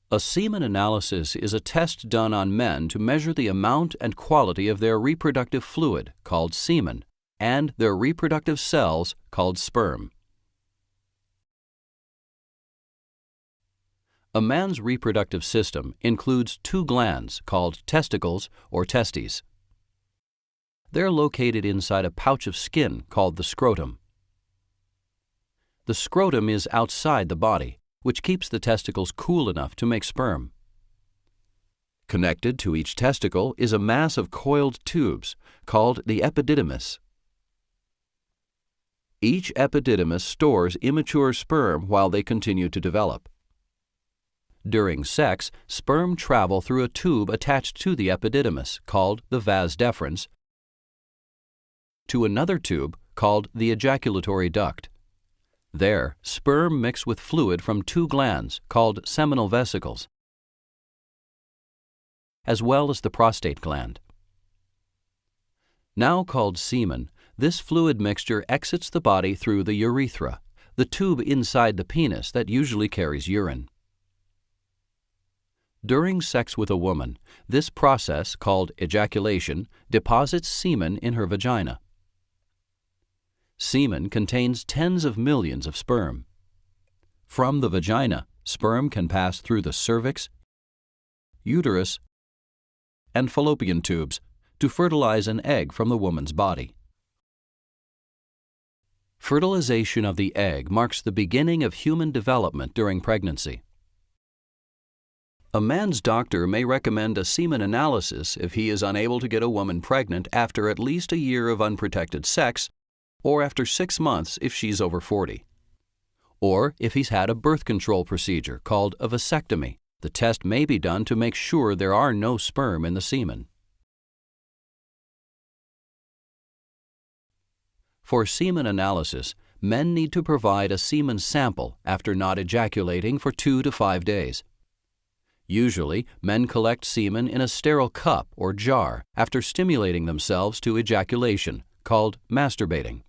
A semen analysis is a test done on men to measure the amount and quality of their reproductive fluid, called semen, and their reproductive cells, called sperm. A man's reproductive system includes two glands called testicles or testes. They're located inside a pouch of skin called the scrotum. The scrotum is outside the body, which keeps the testicles cool enough to make sperm. Connected to each testicle is a mass of coiled tubes called the epididymis. Each epididymis stores immature sperm while they continue to develop. During sex, sperm travel through a tube attached to the epididymis, called the vas deferens, to another tube called the ejaculatory duct. There, sperm mix with fluid from two glands called seminal vesicles, as well as the prostate gland. Now called semen, this fluid mixture exits the body through the urethra, the tube inside the penis that usually carries urine. During sex with a woman, this process, called ejaculation, deposits semen in her vagina. Semen contains tens of millions of sperm. From the vagina, sperm can pass through the cervix, uterus, and fallopian tubes to fertilize an egg from the woman's body. Fertilization of the egg marks the beginning of human development during pregnancy. A man's doctor may recommend a semen analysis if he is unable to get a woman pregnant after at least a year of unprotected sex, or after 6 months if she's over 40. Or if he's had a birth control procedure called a vasectomy, the test may be done to make sure there are no sperm in the semen. For semen analysis, men need to provide a semen sample after not ejaculating for 2 to 5 days. Usually, men collect semen in a sterile cup or jar after stimulating themselves to ejaculation, called masturbating.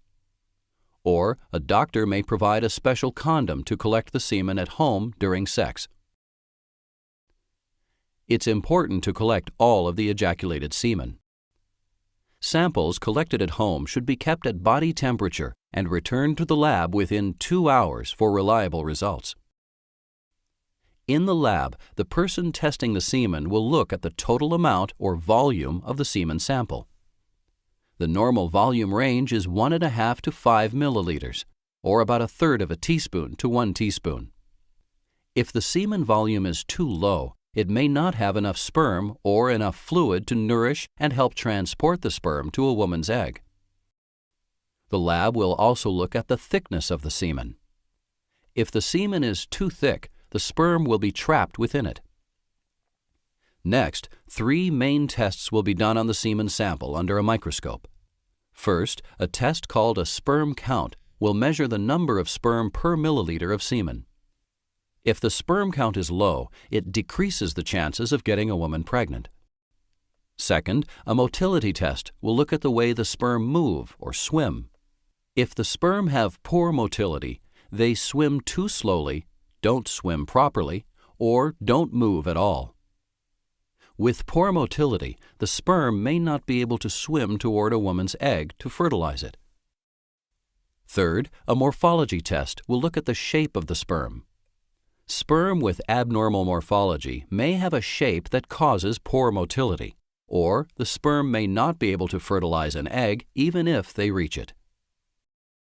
Or a doctor may provide a special condom to collect the semen at home during sex. It's important to collect all of the ejaculated semen. Samples collected at home should be kept at body temperature and returned to the lab within 2 hours for reliable results. In the lab, the person testing the semen will look at the total amount or volume of the semen sample. The normal volume range is 1.5 to 5 milliliters, or about 1/3 of a teaspoon to 1 teaspoon. If the semen volume is too low, it may not have enough sperm or enough fluid to nourish and help transport the sperm to a woman's egg. The lab will also look at the thickness of the semen. If the semen is too thick, the sperm will be trapped within it. Next, 3 main tests will be done on the semen sample under a microscope. First, a test called a sperm count will measure the number of sperm per milliliter of semen. If the sperm count is low, it decreases the chances of getting a woman pregnant. Second, a motility test will look at the way the sperm move or swim. If the sperm have poor motility, they swim too slowly, don't swim properly, or don't move at all. With poor motility, the sperm may not be able to swim toward a woman's egg to fertilize it. Third, a morphology test will look at the shape of the sperm. Sperm with abnormal morphology may have a shape that causes poor motility, or the sperm may not be able to fertilize an egg even if they reach it.